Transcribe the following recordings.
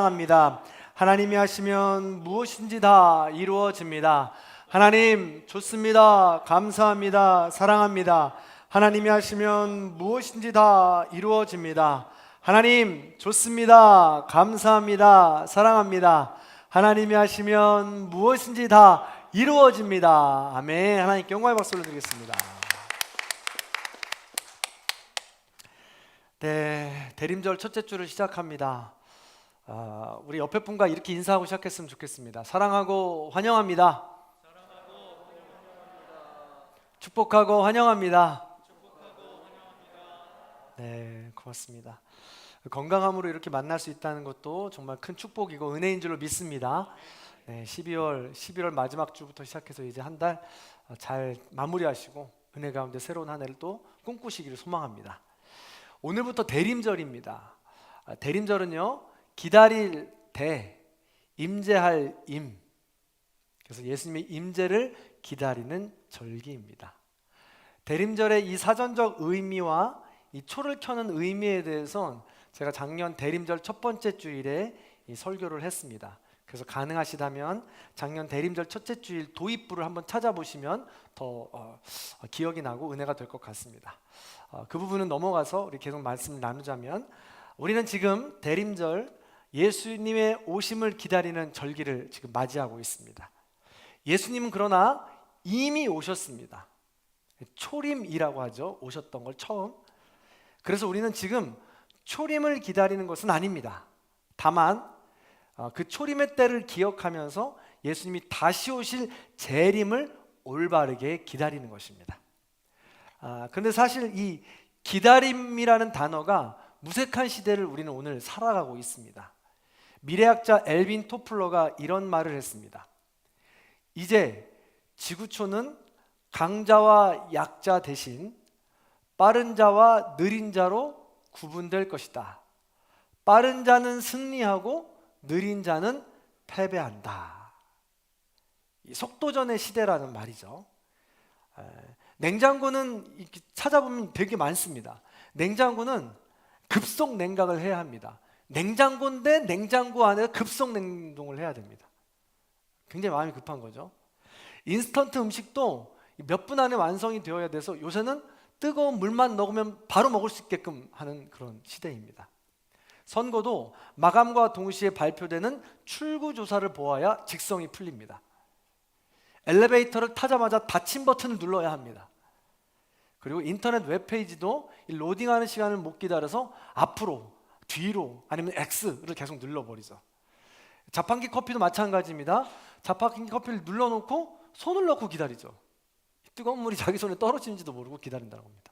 사랑합니다. 하나님이 하시면 무엇인지 다 이루어집니다. 하나님 좋습니다. 감사합니다. 사랑합니다. 하나님이 하시면 무엇인지 다 이루어집니다. 하나님 좋습니다. 감사합니다. 사랑합니다. 하나님이 하시면 무엇인지 다 이루어집니다. 아멘. 하나님께 영광의 박수를 드리겠습니다. 네, 대림절 첫째 주를 시작합니다. 우리 옆에 분과 이렇게 인사하고 시작했으면 좋겠습니다. 사랑하고 환영합니다. 축복하고 환영합니다. 네, 고맙습니다. 건강함으로 이렇게 만날 수 있다는 것도 정말 큰 축복이고 은혜인 줄로 믿습니다. 네, 11월 마지막 주부터 시작해서 이제 한 달 잘 마무리하시고 은혜 가운데 새로운 한 해를 또 꿈꾸시기를 소망합니다. 오늘부터 대림절입니다. 대림절은요, 기다릴 대, 임재할 임. 그래서 예수님의 임재를 기다리는 절기입니다. 대림절의 이 사전적 의미와 이 초를 켜는 의미에 대해서는 제가 작년 대림절 첫 번째 주일에 이 설교를 했습니다. 그래서 가능하시다면 작년 대림절 첫째 주일 도입부를 한번 찾아보시면 더 기억이 나고 은혜가 될 것 같습니다. 그 부분은 넘어가서 우리 계속 말씀을 나누자면, 우리는 지금 대림절 예수님의 오심을 기다리는 절기를 지금 맞이하고 있습니다. 예수님은 그러나 이미 오셨습니다. 초림이라고 하죠. 오셨던 걸 처음. 그래서 우리는 지금 초림을 기다리는 것은 아닙니다. 다만 그 초림의 때를 기억하면서 예수님이 다시 오실 재림을 올바르게 기다리는 것입니다. 그런데 사실 이 기다림이라는 단어가 무색한 시대를 우리는 오늘 살아가고 있습니다. 미래학자 엘빈 토플러가 이런 말을 했습니다. 이제 지구촌은 강자와 약자 대신 빠른 자와 느린 자로 구분될 것이다. 빠른 자는 승리하고 느린 자는 패배한다. 이 속도전의 시대라는 말이죠. 냉장고는 찾아보면 되게 많습니다. 냉장고는 급속 냉각을 해야 합니다. 냉장고인데 냉장고 안에 급속 냉동을 해야 됩니다. 굉장히 마음이 급한 거죠. 인스턴트 음식도 몇 분 안에 완성이 되어야 돼서 요새는 뜨거운 물만 넣으면 바로 먹을 수 있게끔 하는 그런 시대입니다. 선거도 마감과 동시에 발표되는 출구 조사를 보아야 직성이 풀립니다. 엘리베이터를 타자마자 닫힘 버튼을 눌러야 합니다. 그리고 인터넷 웹페이지도 로딩하는 시간을 못 기다려서 앞으로, 뒤로 아니면 X를 계속 눌러버리죠. 자판기 커피도 마찬가지입니다. 자판기 커피를 눌러놓고 손을 넣고 기다리죠. 뜨거운 물이 자기 손에 떨어지는지도 모르고 기다린다고 합니다.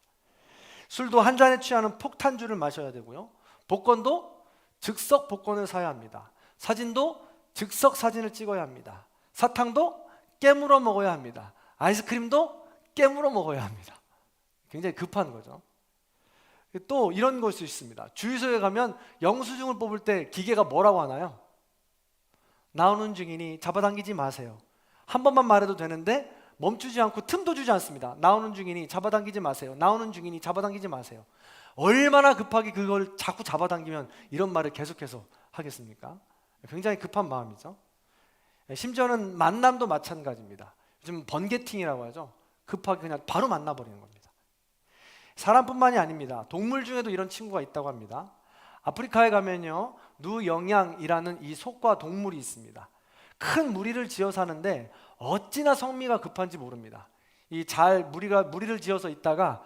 술도 한 잔에 취하는 폭탄주를 마셔야 되고요. 복권도 즉석 복권을 사야 합니다. 사진도 즉석 사진을 찍어야 합니다. 사탕도 깨물어 먹어야 합니다. 아이스크림도 깨물어 먹어야 합니다. 굉장히 급한 거죠. 또 이런 것도 있습니다. 주유소에 가면 영수증을 뽑을 때 기계가 뭐라고 하나요? 나오는 중이니 잡아당기지 마세요. 한 번만 말해도 되는데 멈추지 않고 틈도 주지 않습니다. 나오는 중이니 잡아당기지 마세요. 나오는 중이니 잡아당기지 마세요. 얼마나 급하게 그걸 자꾸 잡아당기면 이런 말을 계속해서 하겠습니까? 굉장히 급한 마음이죠. 심지어는 만남도 마찬가지입니다. 요즘 번개팅이라고 하죠. 급하게 그냥 바로 만나버리는 겁니다. 사람뿐만이 아닙니다. 동물 중에도 이런 친구가 있다고 합니다. 아프리카에 가면요, 누영양이라는 이 속과 동물이 있습니다. 큰 무리를 지어 사는데 어찌나 성미가 급한지 모릅니다. 무리를 지어서 있다가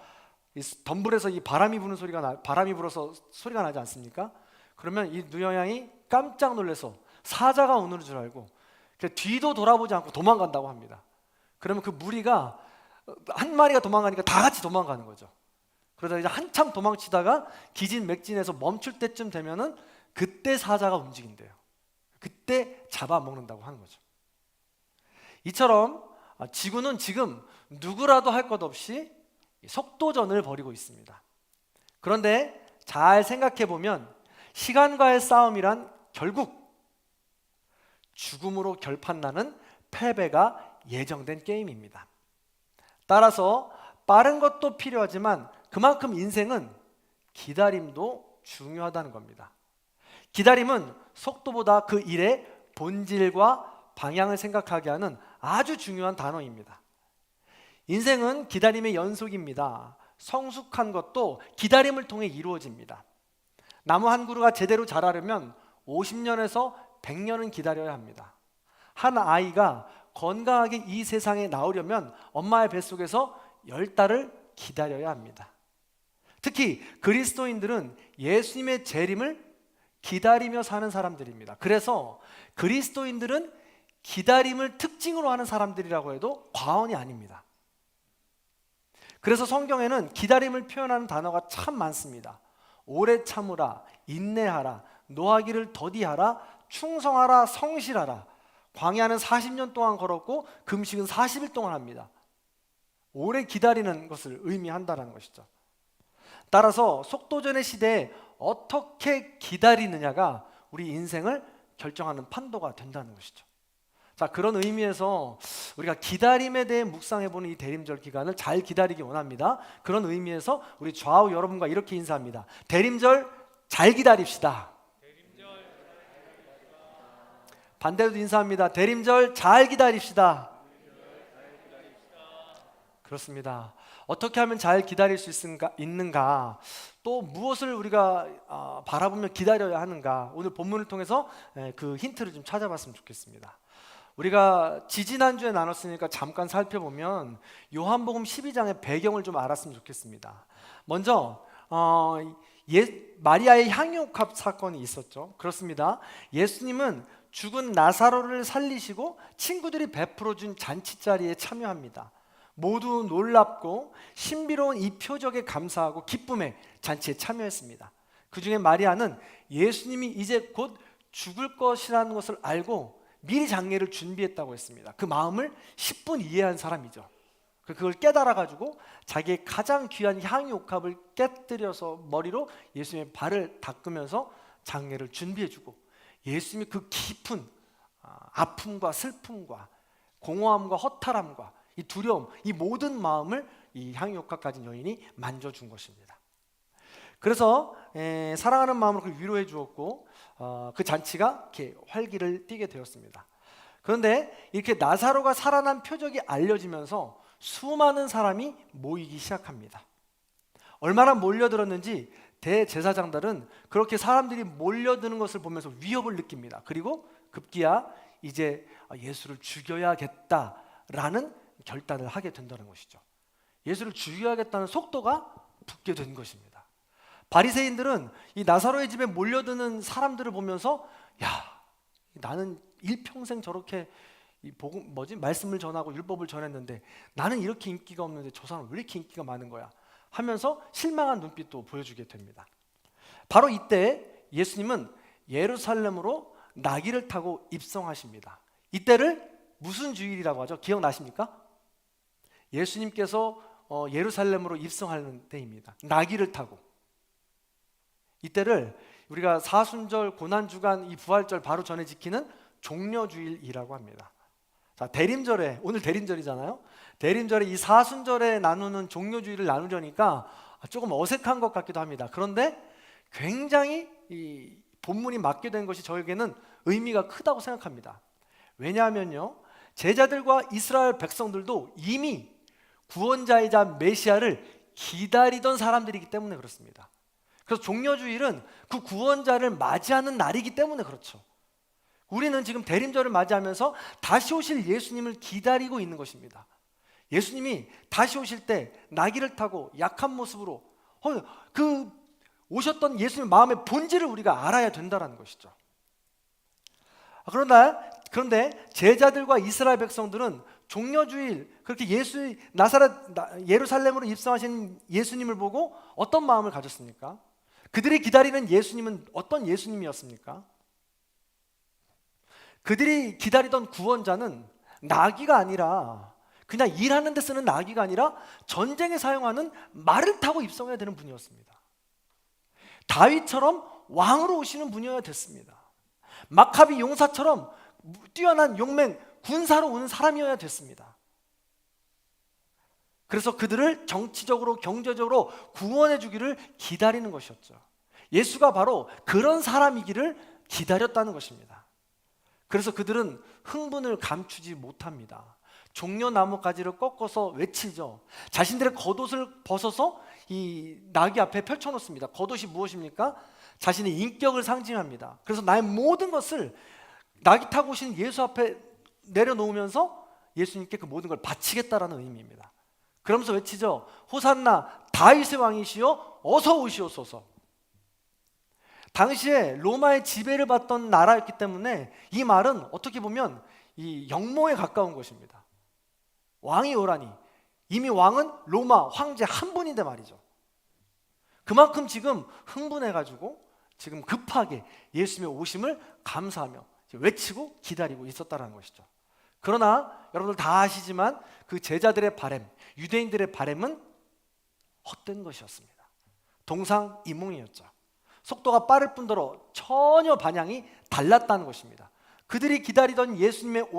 이 덤불에서 이 바람이 불어서 소리가 나지 않습니까? 그러면 이 누영양이 깜짝 놀라서 사자가 오는 줄 알고 뒤도 돌아보지 않고 도망간다고 합니다. 그러면 그 무리가 한 마리가 도망가니까 다 같이 도망가는 거죠. 그러다 이제 한참 도망치다가 기진맥진해서 멈출 때쯤 되면은 그때 사자가 움직인대요. 그때 잡아먹는다고 하는 거죠. 이처럼 지구는 지금 누구라도 할 것 없이 속도전을 벌이고 있습니다. 그런데 잘 생각해 보면 시간과의 싸움이란 결국 죽음으로 결판나는 패배가 예정된 게임입니다. 따라서 빠른 것도 필요하지만 그만큼 인생은 기다림도 중요하다는 겁니다. 기다림은 속도보다 그 일의 본질과 방향을 생각하게 하는 아주 중요한 단어입니다. 인생은 기다림의 연속입니다. 성숙한 것도 기다림을 통해 이루어집니다. 나무 한 그루가 제대로 자라려면 50년에서 100년은 기다려야 합니다. 한 아이가 건강하게 이 세상에 나오려면 엄마의 뱃속에서 10달을 기다려야 합니다. 특히 그리스도인들은 예수님의 재림을 기다리며 사는 사람들입니다. 그래서 그리스도인들은 기다림을 특징으로 하는 사람들이라고 해도 과언이 아닙니다. 그래서 성경에는 기다림을 표현하는 단어가 참 많습니다. 오래 참으라, 인내하라, 노하기를 더디하라, 충성하라, 성실하라. 광야는 40년 동안 걸었고 금식은 40일 동안 합니다. 오래 기다리는 것을 의미한다는 것이죠. 따라서 속도전의 시대에 어떻게 기다리느냐가 우리 인생을 결정하는 판도가 된다는 것이죠. 자, 그런 의미에서 우리가 기다림에 대해 묵상해보는 이 대림절 기간을 잘 기다리기 원합니다. 그런 의미에서 우리 좌우 여러분과 이렇게 인사합니다. 대림절 잘 기다립시다. 반대로도 인사합니다. 대림절 잘 기다립시다. 그렇습니다. 어떻게 하면 잘 기다릴 수 있는가? 또 무엇을 우리가 바라보며 기다려야 하는가? 오늘 본문을 통해서 그 힌트를 좀 찾아봤으면 좋겠습니다. 우리가 지지난주에 나눴으니까 잠깐 살펴보면 요한복음 12장의 배경을 좀 알았으면 좋겠습니다. 먼저 마리아의 향유옥합 사건이 있었죠. 그렇습니다. 예수님은 죽은 나사로를 살리시고 친구들이 베풀어준 잔치자리에 참여합니다. 모두 놀랍고 신비로운 이 표적에 감사하고 기쁨의 잔치에 참여했습니다. 그 중에 마리아는 예수님이 이제 곧 죽을 것이라는 것을 알고 미리 장례를 준비했다고 했습니다. 그 마음을 10분 이해한 사람이죠. 그걸 깨달아가지고 자기의 가장 귀한 향유옥합을 깨뜨려서 머리로 예수님의 발을 닦으면서 장례를 준비해주고 예수님이 그 깊은 아픔과 슬픔과 공허함과 허탈함과 이 두려움, 이 모든 마음을 이 향유옥합 가진 여인이 만져준 것입니다. 그래서 사랑하는 마음으로 그를 위로해 주었고 그 잔치가 이렇게 활기를 띠게 되었습니다. 그런데 이렇게 나사로가 살아난 표적이 알려지면서 수많은 사람이 모이기 시작합니다. 얼마나 몰려들었는지 대제사장들은 그렇게 사람들이 몰려드는 것을 보면서 위협을 느낍니다. 그리고 급기야 이제 예수를 죽여야겠다라는 결단을 하게 된다는 것이죠. 예수를 죽여야겠다는 속도가 붙게 된 것입니다. 바리새인들은 이 나사로의 집에 몰려드는 사람들을 보면서 야, 나는 일평생 저렇게 말씀을 전하고 율법을 전했는데 나는 이렇게 인기가 없는데 저 사람은 왜 이렇게 인기가 많은 거야? 하면서 실망한 눈빛도 보여주게 됩니다. 바로 이때 예수님은 예루살렘으로 나귀를 타고 입성하십니다. 이때를 무슨 주일이라고 하죠? 기억나십니까? 예수님께서 예루살렘으로 입성하는 때입니다. 나귀를 타고. 이때를 우리가 사순절, 고난주간, 이 부활절 바로 전에 지키는 종려주일이라고 합니다. 자, 대림절에, 오늘 대림절이잖아요. 대림절에 이 사순절에 나누는 종려주일을 나누려니까 조금 어색한 것 같기도 합니다. 그런데 굉장히 이 본문이 맡게 된 것이 저에게는 의미가 크다고 생각합니다. 왜냐하면요, 제자들과 이스라엘 백성들도 이미 구원자이자 메시아를 기다리던 사람들이기 때문에 그렇습니다. 그래서 종려주일은 그 구원자를 맞이하는 날이기 때문에 그렇죠. 우리는 지금 대림절을 맞이하면서 다시 오실 예수님을 기다리고 있는 것입니다. 예수님이 다시 오실 때 나귀를 타고 약한 모습으로 그 오셨던 예수님의 마음의 본질을 우리가 알아야 된다는 것이죠. 그런데 제자들과 이스라엘 백성들은 종려주일 그렇게 예루살렘으로 입성하신 예수님을 보고 어떤 마음을 가졌습니까? 그들이 기다리는 예수님은 어떤 예수님이었습니까? 그들이 기다리던 구원자는 나귀가 아니라 그냥 일하는 데 쓰는 나귀가 아니라 전쟁에 사용하는 말을 타고 입성해야 되는 분이었습니다. 다윗처럼 왕으로 오시는 분이어야 됐습니다. 마카비 용사처럼 뛰어난 용맹 군사로 오는 사람이어야 됐습니다. 그래서 그들을 정치적으로 경제적으로 구원해 주기를 기다리는 것이었죠. 예수가 바로 그런 사람이기를 기다렸다는 것입니다. 그래서 그들은 흥분을 감추지 못합니다. 종려나무 가지를 꺾어서 외치죠. 자신들의 겉옷을 벗어서 이 나귀 앞에 펼쳐놓습니다. 겉옷이 무엇입니까? 자신의 인격을 상징합니다. 그래서 나의 모든 것을 나귀 타고 오신 예수 앞에 내려놓으면서 예수님께 그 모든 걸 바치겠다라는 의미입니다. 그러면서 외치죠. 호산나 다윗의 왕이시여 어서 오시옵소서. 당시에 로마의 지배를 받던 나라였기 때문에 이 말은 어떻게 보면 이 역모에 가까운 것입니다. 왕이 오라니. 이미 왕은 로마 황제 한 분인데 말이죠. 그만큼 지금 흥분해가지고 지금 급하게 예수님의 오심을 감사하며 외치고 기다리고 있었다는 것이죠. 그러나 여러분들 다 아시지만 그 제자들의 바램, 유대인들의 바램은 헛된 것이었습니다. 동상이몽이었죠. 속도가 빠를 뿐더러 전혀 방향이 달랐다는 것입니다. 그들이 기다리던 예수님의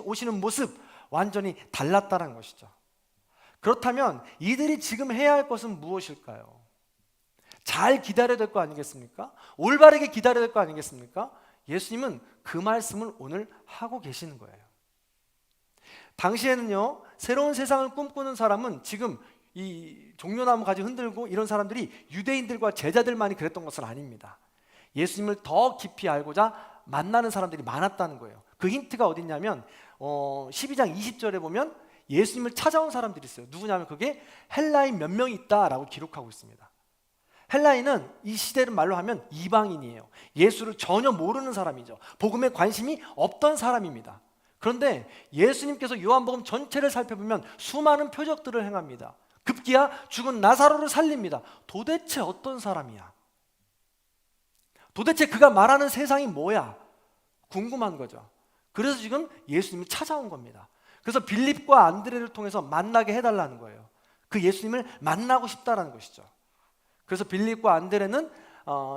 오시는 모습 완전히 달랐다는 것이죠. 그렇다면 이들이 지금 해야 할 것은 무엇일까요? 잘 기다려야 될 거 아니겠습니까? 올바르게 기다려야 될 거 아니겠습니까? 예수님은 그 말씀을 오늘 하고 계시는 거예요. 당시에는요, 새로운 세상을 꿈꾸는 사람은 지금 이 종려나무 가지 흔들고 이런 사람들이 유대인들과 제자들만이 그랬던 것은 아닙니다. 예수님을 더 깊이 알고자 만나는 사람들이 많았다는 거예요. 그 힌트가 어디 있냐면 12장 20절에 보면 예수님을 찾아온 사람들이 있어요. 누구냐면 그게 헬라인 몇 명이 있다라고 기록하고 있습니다. 헬라인은 이 시대를 말로 하면 이방인이에요. 예수를 전혀 모르는 사람이죠. 복음에 관심이 없던 사람입니다. 그런데 예수님께서 요한복음 전체를 살펴보면 수많은 표적들을 행합니다. 급기야 죽은 나사로를 살립니다. 도대체 어떤 사람이야? 도대체 그가 말하는 세상이 뭐야? 궁금한 거죠. 그래서 지금 예수님이 찾아온 겁니다. 그래서 빌립과 안드레를 통해서 만나게 해달라는 거예요. 그 예수님을 만나고 싶다라는 것이죠. 그래서 빌립과 안드레는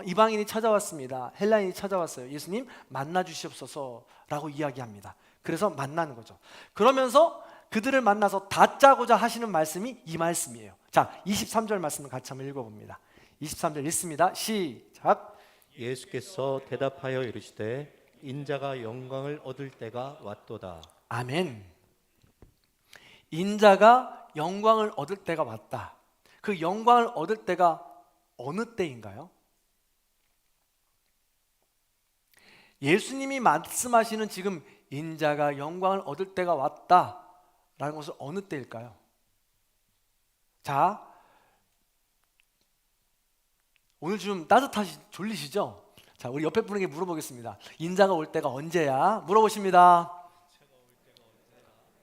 이방인이 찾아왔습니다. 헬라인이 찾아왔어요. 예수님 만나 주시옵소서라고 이야기합니다. 그래서 만나는 거죠. 그러면서 그들을 만나서 다짜고자 하시는 말씀이 이 말씀이에요. 자, 23절 말씀을 같이 한번 읽어봅니다. 23절 읽습니다. 시작. 예수께서 대답하여 이르시되 인자가 영광을 얻을 때가 왔도다. 아멘. 인자가 영광을 얻을 때가 왔다. 그 영광을 얻을 때가 어느 때인가요? 예수님이 말씀하시는 지금 인자가 영광을 얻을 때가 왔다라는 것은 어느 때일까요? 자, 오늘 좀 따뜻하시 졸리시죠? 자, 우리 옆에 분에게 물어보겠습니다. 인자가 올 때가 언제야? 물어보십니다.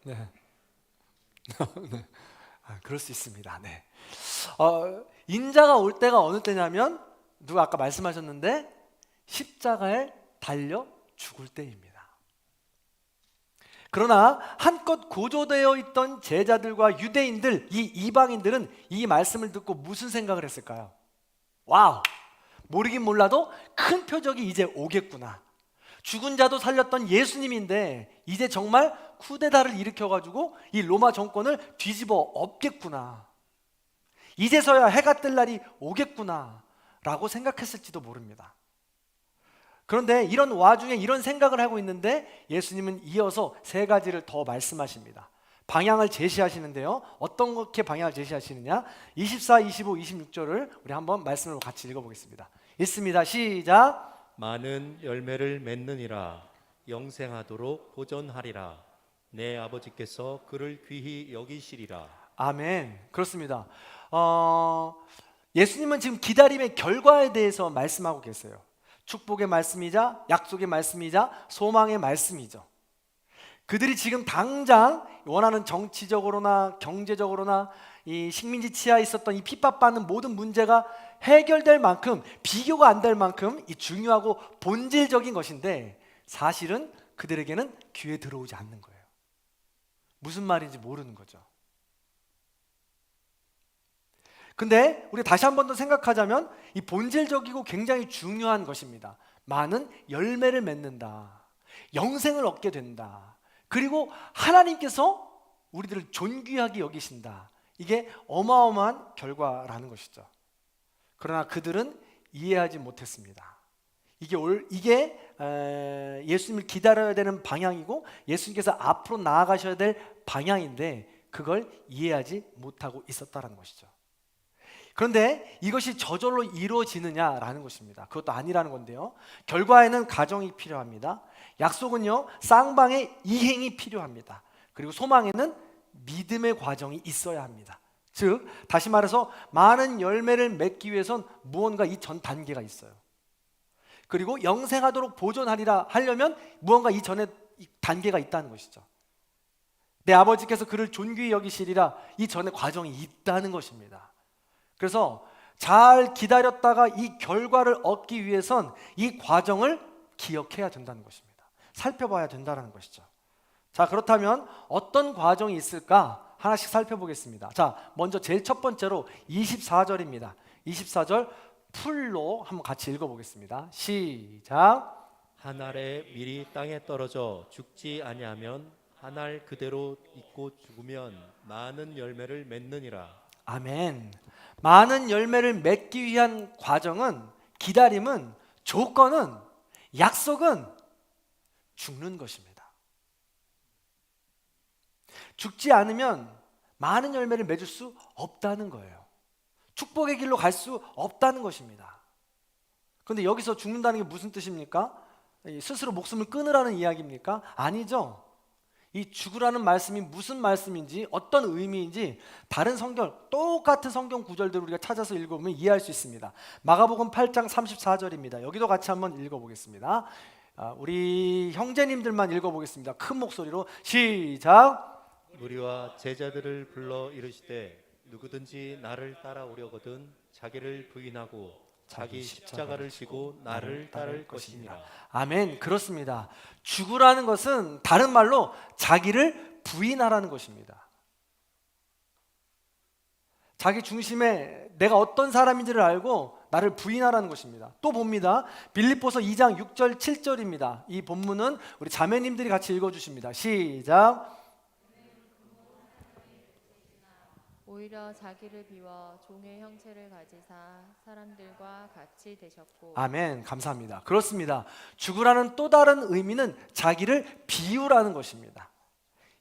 네. 네. 그럴 수 있습니다. 네. 인자가 올 때가 어느 때냐면 누가 아까 말씀하셨는데 십자가에 달려 죽을 때입니다. 그러나 한껏 고조되어 있던 제자들과 유대인들, 이 이방인들은 이 말씀을 듣고 무슨 생각을 했을까요? 와우! 모르긴 몰라도 큰 표적이 이제 오겠구나. 죽은 자도 살렸던 예수님인데 이제 정말 쿠데타를 일으켜가지고 이 로마 정권을 뒤집어 엎겠구나. 이제서야 해가 뜰 날이 오겠구나 라고 생각했을지도 모릅니다. 그런데 이런 와중에 이런 생각을 하고 있는데 예수님은 이어서 세 가지를 더 말씀하십니다. 방향을 제시하시는데요. 어떤 것게 방향을 제시하시느냐? 24, 25, 26절을 우리 한번 말씀으로 같이 읽어보겠습니다. 읽습니다. 시작. 많은 열매를 맺느니라. 영생하도록 보존하리라. 내 아버지께서 그를 귀히 여기시리라. 아멘. 그렇습니다. 예수님은 지금 기다림의 결과에 대해서 말씀하고 계세요. 축복의 말씀이자 약속의 말씀이자 소망의 말씀이죠. 그들이 지금 당장 원하는 정치적으로나 경제적으로나 이 식민지 치하에 있었던 이 핍박받는 모든 문제가 해결될 만큼, 비교가 안 될 만큼 이 중요하고 본질적인 것인데 사실은 그들에게는 귀에 들어오지 않는 거예요. 무슨 말인지 모르는 거죠. 근데 우리 다시 한 번 더 생각하자면 이 본질적이고 굉장히 중요한 것입니다. 많은 열매를 맺는다. 영생을 얻게 된다. 그리고 하나님께서 우리들을 존귀하게 여기신다. 이게 어마어마한 결과라는 것이죠. 그러나 그들은 이해하지 못했습니다. 이게 예수님을 기다려야 되는 방향이고 예수님께서 앞으로 나아가셔야 될 방향인데 그걸 이해하지 못하고 있었다는 것이죠. 그런데 이것이 저절로 이루어지느냐라는 것입니다. 그것도 아니라는 건데요. 결과에는 가정이 필요합니다. 약속은요, 쌍방의 이행이 필요합니다. 그리고 소망에는 믿음의 과정이 있어야 합니다. 즉, 다시 말해서 많은 열매를 맺기 위해선 무언가 이 전 단계가 있어요. 그리고 영생하도록 보존하리라 하려면 무언가 이 전에 단계가 있다는 것이죠. 내 아버지께서 그를 존귀히 여기시리라, 이 전에 과정이 있다는 것입니다. 그래서 잘 기다렸다가 이 결과를 얻기 위해선 이 과정을 기억해야 된다는 것입니다. 살펴봐야 된다는 것이죠. 자, 그렇다면 어떤 과정이 있을까 하나씩 살펴보겠습니다. 자, 먼저 제일 첫 번째로 24절입니다. 24절 풀로 한번 같이 읽어보겠습니다. 시작. 한 알의 밀이 땅에 떨어져 죽지 아니하면 한 알 그대로 있고 죽으면 많은 열매를 맺느니라. 아멘. 많은 열매를 맺기 위한 과정은, 기다림은, 조건은, 약속은 죽는 것입니다. 죽지 않으면 많은 열매를 맺을 수 없다는 거예요. 축복의 길로 갈 수 없다는 것입니다. 그런데 여기서 죽는다는 게 무슨 뜻입니까? 스스로 목숨을 끊으라는 이야기입니까? 아니죠. 이 죽으라는 말씀이 무슨 말씀인지, 어떤 의미인지 다른 성경, 똑같은 성경 구절들을 우리가 찾아서 읽어보면 이해할 수 있습니다. 마가복음 8장 34절입니다. 여기도 같이 한번 읽어보겠습니다. 우리 형제님들만 읽어보겠습니다. 큰 목소리로 시작. 무리와 제자들을 불러 이르시되 누구든지 나를 따라오려거든 자기를 부인하고 자기 십자가를 지고 나를 따를 것이니라. 아멘. 그렇습니다. 죽으라는 것은 다른 말로 자기를 부인하라는 것입니다. 자기 중심에 내가 어떤 사람인지를 알고 나를 부인하라는 것입니다. 또 봅니다. 빌립보서 2장 6절 7절입니다. 이 본문은 우리 자매님들이 같이 읽어주십니다. 시작. 오히려 자기를 비워 종의 형체를 가지사 사람들과 같이 되셨고. 아멘. 감사합니다. 그렇습니다. 죽으라는 또 다른 의미는 자기를 비우라는 것입니다.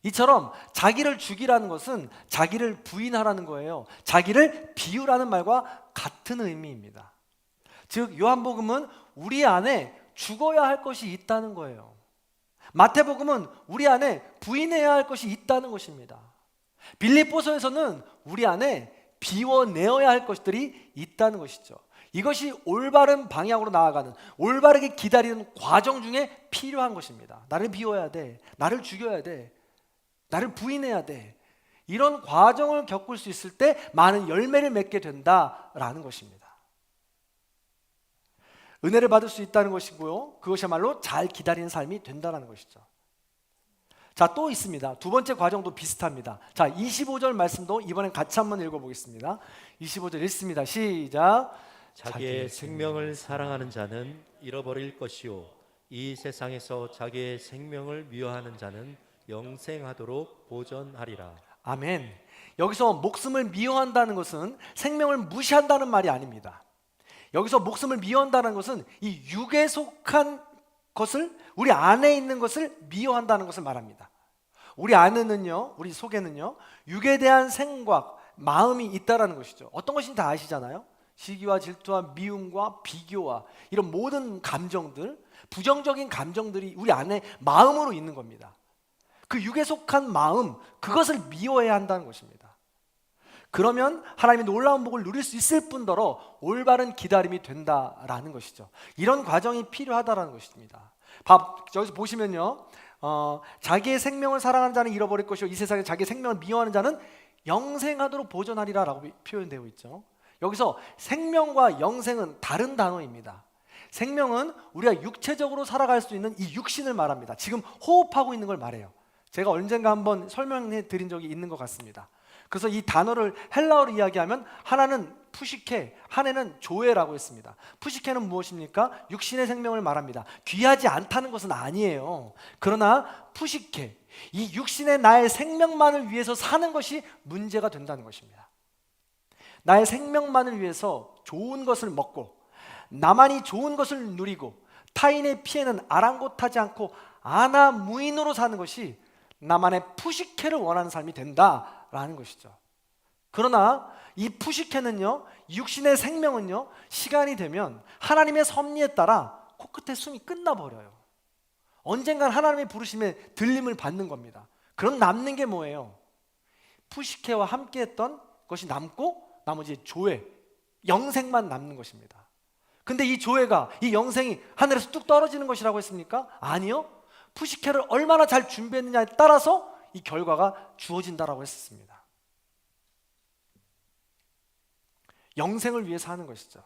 이처럼 자기를 죽이라는 것은 자기를 부인하라는 거예요. 자기를 비우라는 말과 같은 의미입니다. 즉 요한복음은 우리 안에 죽어야 할 것이 있다는 거예요. 마태복음은 우리 안에 부인해야 할 것이 있다는 것입니다. 빌립보서에서는 우리 안에 비워내어야 할 것들이 있다는 것이죠. 이것이 올바른 방향으로 나아가는, 올바르게 기다리는 과정 중에 필요한 것입니다. 나를 비워야 돼, 나를 죽여야 돼, 나를 부인해야 돼. 이런 과정을 겪을 수 있을 때 많은 열매를 맺게 된다라는 것입니다. 은혜를 받을 수 있다는 것이고요, 그것이야말로 잘 기다리는 삶이 된다는 것이죠. 자, 또 있습니다. 두 번째 과정도 비슷합니다. 자, 25절 말씀도 이번엔 같이 한번 읽어보겠습니다. 25절 읽습니다. 시작. 자기의 생명을 사랑하는 자는 잃어버릴 것이요 이 세상에서 자기의 생명을 미워하는 자는 영생하도록 보존하리라. 아멘. 여기서 목숨을 미워한다는 것은 생명을 무시한다는 말이 아닙니다. 여기서 목숨을 미워한다는 것은 이 육에 속한 것을, 우리 안에 있는 것을 미워한다는 것을 말합니다. 우리 안에는요, 우리 속에는요, 육에 대한 생각, 마음이 있다라는 것이죠. 어떤 것인지 다 아시잖아요. 시기와 질투와 미움과 비교와 이런 모든 감정들, 부정적인 감정들이 우리 안에 마음으로 있는 겁니다. 그 육에 속한 마음, 그것을 미워해야 한다는 것입니다. 그러면 하나님의 놀라운 복을 누릴 수 있을 뿐더러 올바른 기다림이 된다라는 것이죠. 이런 과정이 필요하다라는 것입니다. 여기서 보시면요, 자기의 생명을 사랑하는 자는 잃어버릴 것이요 이 세상에 자기의 생명을 미워하는 자는 영생하도록 보존하리라 라고 표현되어 있죠. 여기서 생명과 영생은 다른 단어입니다. 생명은 우리가 육체적으로 살아갈 수 있는 이 육신을 말합니다. 지금 호흡하고 있는 걸 말해요. 제가 언젠가 한번 설명해 드린 적이 있는 것 같습니다. 그래서 이 단어를 헬라어로 이야기하면 하나는 푸시케, 하나는 조에라고 했습니다. 푸시케는 무엇입니까? 육신의 생명을 말합니다. 귀하지 않다는 것은 아니에요. 그러나 푸시케, 이 육신의 나의 생명만을 위해서 사는 것이 문제가 된다는 것입니다. 나의 생명만을 위해서 좋은 것을 먹고 나만이 좋은 것을 누리고 타인의 피해는 아랑곳하지 않고 아나무인으로 사는 것이 나만의 푸시케를 원하는 삶이 된다라는 것이죠. 그러나 이 푸시케는요, 육신의 생명은요, 시간이 되면 하나님의 섭리에 따라 코끝에 숨이 끝나버려요. 언젠간 하나님의 부르심에 들림을 받는 겁니다. 그럼 남는 게 뭐예요? 푸시케와 함께했던 것이 남고 나머지 조회, 영생만 남는 것입니다. 근데 이 조회가, 이 영생이 하늘에서 뚝 떨어지는 것이라고 했습니까? 아니요. 푸시케를 얼마나 잘 준비했느냐에 따라서 이 결과가 주어진다라고 했습니다. 영생을 위해서 하는 것이죠.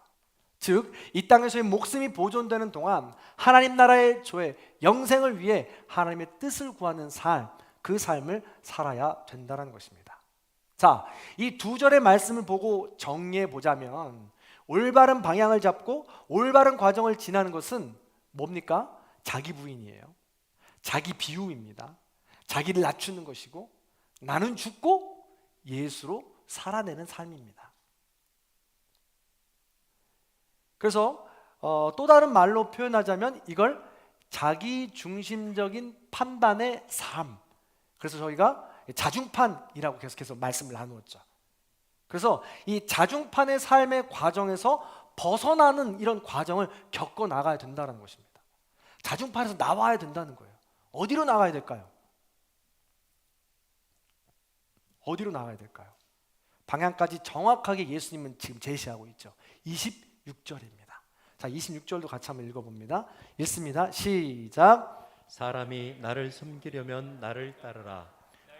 즉, 이 땅에서의 목숨이 보존되는 동안 하나님 나라의 조회, 영생을 위해 하나님의 뜻을 구하는 삶, 그 삶을 살아야 된다는 것입니다. 자, 이 두 절의 말씀을 보고 정리해 보자면 올바른 방향을 잡고 올바른 과정을 지나는 것은 뭡니까? 자기 부인이에요. 자기 비움입니다. 자기를 낮추는 것이고 나는 죽고 예수로 살아내는 삶입니다. 그래서 또 다른 말로 표현하자면 이걸 자기 중심적인 판단의 삶, 그래서 저희가 자중판이라고 계속해서 말씀을 나누었죠. 그래서 이 자중판의 삶의 과정에서 벗어나는 이런 과정을 겪어 나가야 된다는 것입니다. 자중판에서 나와야 된다는 거예요. 어디로 나가야 될까요? 어디로 나가야 될까요? 방향까지 정확하게 예수님은 지금 제시하고 있죠. 26절입니다. 자, 26절도 같이 한번 읽어봅니다. 읽습니다. 시작. 사람이 나를 섬기려면 나를 따르라.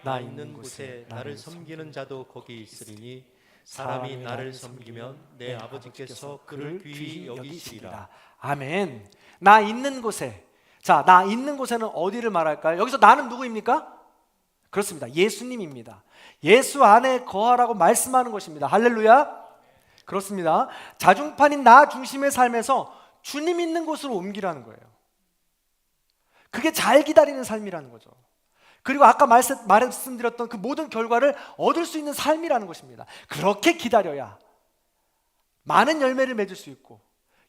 나 있는 곳에 나를 섬기는 자도 거기 있으리니 사람이 나를 섬기면 내 아버지께서 그를 귀히 여기시리라. 아멘. 나 있는 곳에. 자, 나 있는 곳에는 어디를 말할까요? 여기서 나는 누구입니까? 그렇습니다. 예수님입니다. 예수 안에 거하라고 말씀하는 것입니다. 할렐루야. 그렇습니다. 자중판인 나 중심의 삶에서 주님 있는 곳으로 옮기라는 거예요. 그게 잘 기다리는 삶이라는 거죠. 그리고 아까 말씀드렸던 그 모든 결과를 얻을 수 있는 삶이라는 것입니다. 그렇게 기다려야 많은 열매를 맺을 수 있고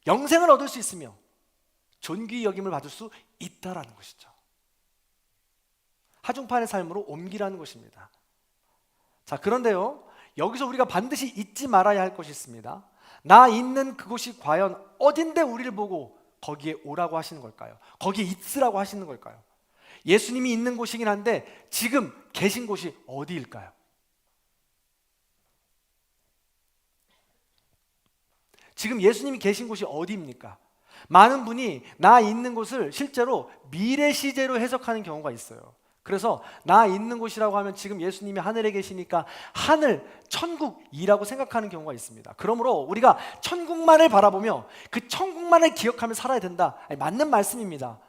영생을 얻을 수 있으며 존귀 여김을 받을 수 있다라는 것이죠. 하중판의 삶으로 옮기라는 것입니다. 자, 그런데요, 여기서 우리가 반드시 잊지 말아야 할 것이 있습니다. 나 있는 그곳이 과연 어딘데 우리를 보고 거기에 오라고 하시는 걸까요? 거기에 있으라고 하시는 걸까요? 예수님이 있는 곳이긴 한데 지금 계신 곳이 어디일까요? 지금 예수님이 계신 곳이 어디입니까? 많은 분이 나 있는 곳을 실제로 미래 시제로 해석하는 경우가 있어요. 그래서 나 있는 곳이라고 하면 지금 예수님이 하늘에 계시니까 하늘, 천국이라고 생각하는 경우가 있습니다. 그러므로 우리가 천국만을 바라보며 그 천국만을 기억하며 살아야 된다. 아니, 맞는 말씀입니다.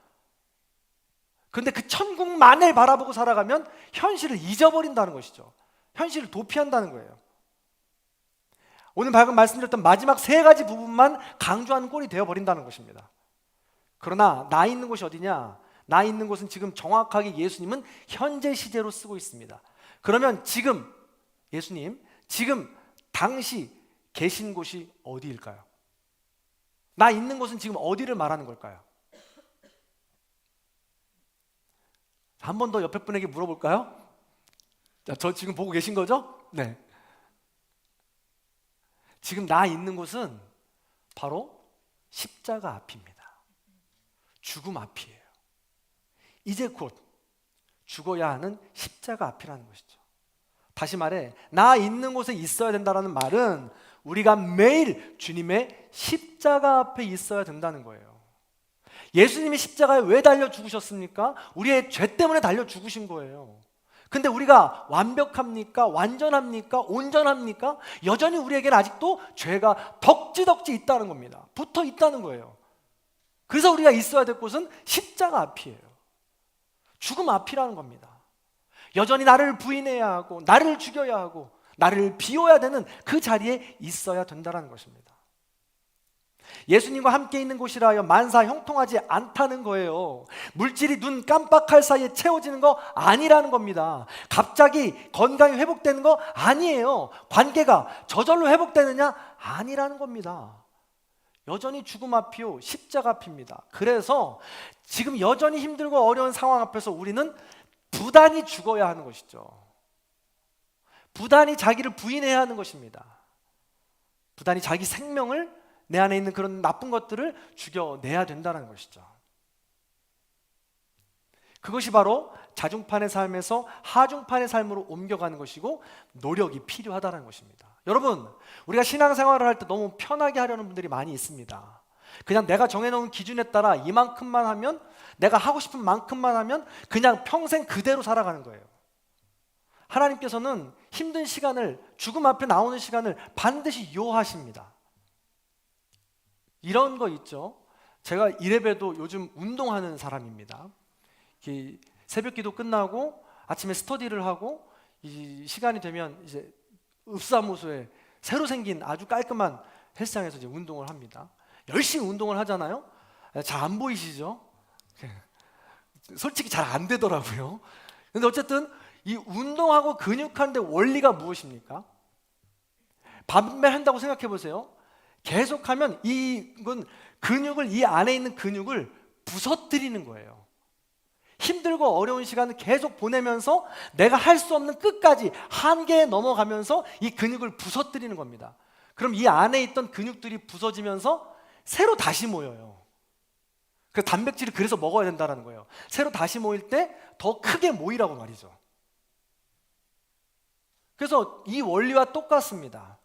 그런데 그 천국만을 바라보고 살아가면 현실을 잊어버린다는 것이죠. 현실을 도피한다는 거예요. 오늘 방금 말씀드렸던 마지막 세 가지 부분만 강조하는 꼴이 되어버린다는 것입니다. 그러나 나 있는 곳이 어디냐? 나 있는 곳은 지금 정확하게 예수님은 현재 시제로 쓰고 있습니다. 그러면 지금 예수님, 지금 당시 계신 곳이 어디일까요? 나 있는 곳은 지금 어디를 말하는 걸까요? 한 번 더 옆에 분에게 물어볼까요? 자, 저 지금 보고 계신 거죠? 네. 지금 나 있는 곳은 바로 십자가 앞입니다. 죽음 앞이에요. 이제 곧 죽어야 하는 십자가 앞이라는 것이죠. 다시 말해, 나 있는 곳에 있어야 된다는 말은 우리가 매일 주님의 십자가 앞에 있어야 된다는 거예요. 예수님이 십자가에 왜 달려 죽으셨습니까? 우리의 죄 때문에 달려 죽으신 거예요. 근데 우리가 완벽합니까? 완전합니까? 온전합니까? 여전히 우리에게는 아직도 죄가 덕지덕지 있다는 겁니다. 붙어 있다는 거예요. 그래서 우리가 있어야 될 곳은 십자가 앞이에요. 죽음 앞이라는 겁니다. 여전히 나를 부인해야 하고 나를 죽여야 하고 나를 비워야 되는 그 자리에 있어야 된다는 것입니다. 예수님과 함께 있는 곳이라 하여 만사 형통하지 않다는 거예요. 물질이 눈 깜빡할 사이에 채워지는 거 아니라는 겁니다. 갑자기 건강이 회복되는 거 아니에요. 관계가 저절로 회복되느냐? 아니라는 겁니다. 여전히 죽음 앞이요 십자가 앞입니다. 그래서 지금 여전히 힘들고 어려운 상황 앞에서 우리는 부단히 죽어야 하는 것이죠. 부단히 자기를 부인해야 하는 것입니다. 부단히 자기 생명을, 내 안에 있는 그런 나쁜 것들을 죽여내야 된다는 것이죠. 그것이 바로 자중판의 삶에서 하중판의 삶으로 옮겨가는 것이고 노력이 필요하다는 것입니다. 여러분, 우리가 신앙생활을 할 때 너무 편하게 하려는 분들이 많이 있습니다. 그냥 내가 정해놓은 기준에 따라 이만큼만 하면, 내가 하고 싶은 만큼만 하면 그냥 평생 그대로 살아가는 거예요. 하나님께서는 힘든 시간을, 죽음 앞에 나오는 시간을 반드시 요하십니다. 이런 거 있죠. 제가 이래봬도 요즘 운동하는 사람입니다. 새벽 기도 끝나고 아침에 스터디를 하고 이 시간이 되면 이제 읍사무소에 새로 생긴 아주 깔끔한 헬스장에서 이제 운동을 합니다. 열심히 운동을 하잖아요. 잘 안 보이시죠? 솔직히 잘 안 되더라고요. 근데 어쨌든 이 운동하고 근육하는데 원리가 무엇입니까? 반면 한다고 생각해 보세요. 계속하면 이건 근육을, 이 안에 있는 근육을 부서뜨리는 거예요. 힘들고 어려운 시간을 계속 보내면서 내가 할 수 없는 끝까지 한계에 넘어가면서 이 근육을 부서뜨리는 겁니다. 그럼 이 안에 있던 근육들이 부서지면서 새로 다시 모여요. 그 단백질을 그래서 먹어야 된다는 거예요. 새로 다시 모일 때 더 크게 모이라고 말이죠. 그래서 이 원리와 똑같습니다.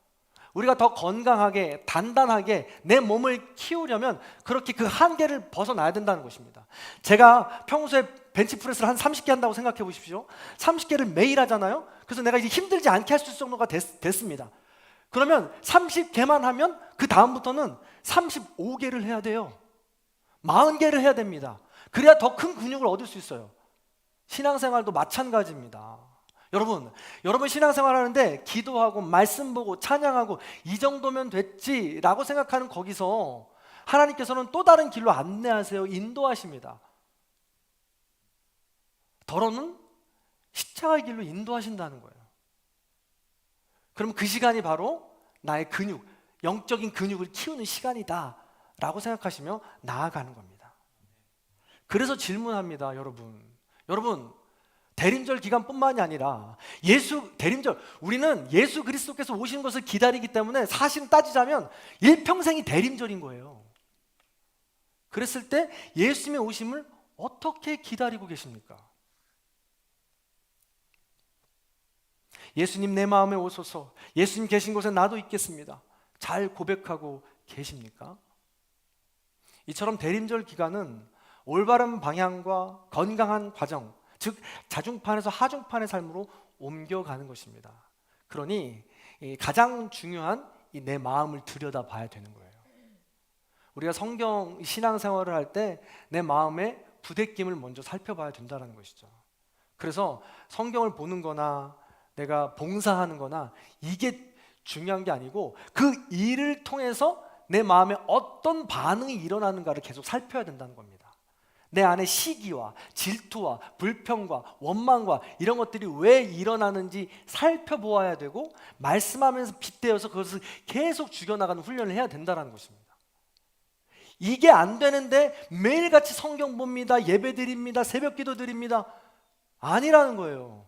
우리가 더 건강하게, 단단하게 내 몸을 키우려면 그렇게 그 한계를 벗어나야 된다는 것입니다. 제가 평소에 벤치프레스를 한 30개 한다고 생각해 보십시오. 30개를 매일 하잖아요. 그래서 내가 이제 힘들지 않게 할 수 있을 정도가 됐습니다. 그러면 30개만 하면 그 다음부터는 35개를 해야 돼요. 40개를 해야 됩니다. 그래야 더 큰 근육을 얻을 수 있어요. 신앙생활도 마찬가지입니다. 여러분 신앙생활 하는데 기도하고 말씀 보고 찬양하고 이 정도면 됐지라고 생각하는 거기서 하나님께서는 또 다른 길로 안내하세요. 인도하십니다. 더러는 십자가의 길로 인도하신다는 거예요. 그럼 그 시간이 바로 나의 근육, 영적인 근육을 키우는 시간이다 라고 생각하시며 나아가는 겁니다. 그래서 질문합니다. 여러분 대림절 기간뿐만이 아니라 대림절, 우리는 예수 그리스도께서 오시는 것을 기다리기 때문에 사실 따지자면 일평생이 대림절인 거예요. 그랬을 때 예수님의 오심을 어떻게 기다리고 계십니까? 예수님 내 마음에 오소서, 예수님 계신 곳에 나도 있겠습니다. 잘 고백하고 계십니까? 이처럼 대림절 기간은 올바른 방향과 건강한 과정, 즉 자중판에서 하중판의 삶으로 옮겨가는 것입니다. 그러니 가장 중요한 이 내 마음을 들여다봐야 되는 거예요. 우리가 성경 신앙생활을 할 때 내 마음의 부대낌을 먼저 살펴봐야 된다는 것이죠. 그래서 성경을 보는 거나 내가 봉사하는 거나 이게 중요한 게 아니고 그 일을 통해서 내 마음에 어떤 반응이 일어나는가를 계속 살펴야 된다는 겁니다. 내 안에 시기와 질투와 불평과 원망과 이런 것들이 왜 일어나는지 살펴보아야 되고 말씀하면서 빗대어서 그것을 계속 죽여나가는 훈련을 해야 된다는 것입니다. 이게 안 되는데 매일같이 성경 봅니다, 예배 드립니다, 새벽 기도 드립니다, 아니라는 거예요.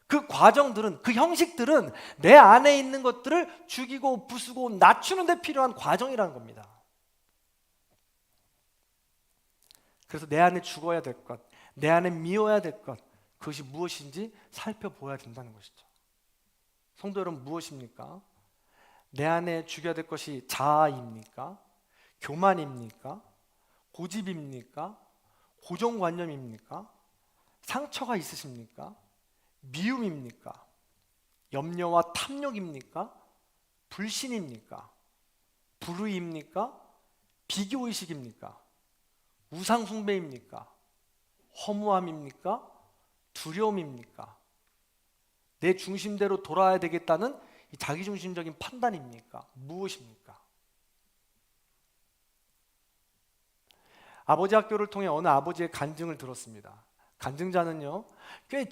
그 과정들은, 그 형식들은 내 안에 있는 것들을 죽이고 부수고 낮추는 데 필요한 과정이라는 겁니다. 그래서 내 안에 죽어야 될 것, 내 안에 미워야 될 것, 그것이 무엇인지 살펴보아야 된다는 것이죠. 성도 여러분, 무엇입니까? 내 안에 죽여야 될 것이 자아입니까? 교만입니까? 고집입니까? 고정관념입니까? 상처가 있으십니까? 미움입니까? 염려와 탐욕입니까? 불신입니까? 불의입니까? 비교의식입니까? 우상숭배입니까? 허무함입니까? 두려움입니까? 내 중심대로 돌아야 되겠다는 이 자기중심적인 판단입니까? 무엇입니까? 아버지 학교를 통해 어느 아버지의 간증을 들었습니다. 간증자는요, 꽤